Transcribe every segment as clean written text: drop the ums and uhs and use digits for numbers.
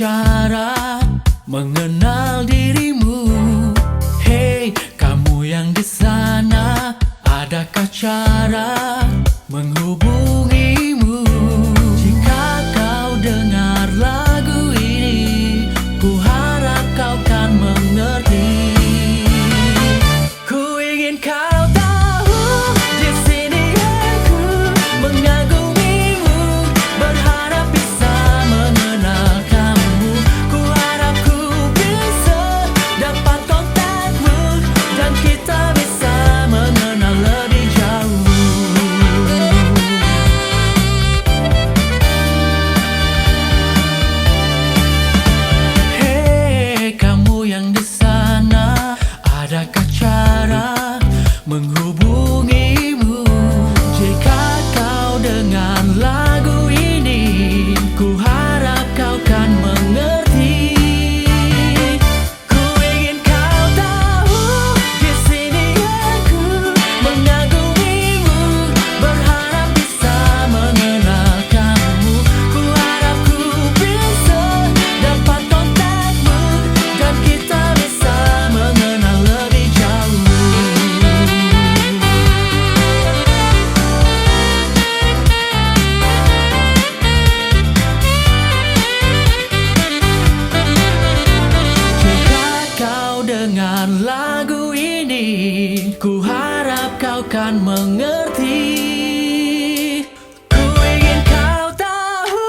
cara mengenal dirimu. Hey, kamu yang di sana, adakah cara menghubungimu? Jika kau dengar lagu ini, ku harap kau kan mengerti. Ku ingin kau tahu, di sini aku mengagumimu, berharap bisa mengenal kamu. Ku harap ku bisa dapat kontakmu, dan kita bisa mengenal lebih jauh. Hei, kamu yang di sana, adakah cara menghubungimu? Jika kau dengar lagu ini, ku harap kau kan mengerti. Ku ingin kau tahu, di sini aku mengagumimu, berharap bisa mengenal kamu. Ku harap ku bisa dapat kontakmu, dan kita bisa mengenal lebih jauh. Jika kau dengar lagu ini, ku harap kau kan mengerti. Ku ingin kau tahu,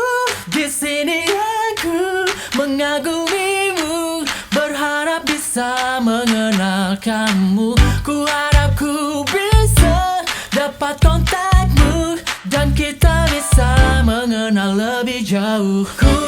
di sini aku mengagumimu, berharap bisa mengenal kamu. Ku harap ku bisa dapat kontakmu, dan kita bisa mengenal lebih jauh. Ku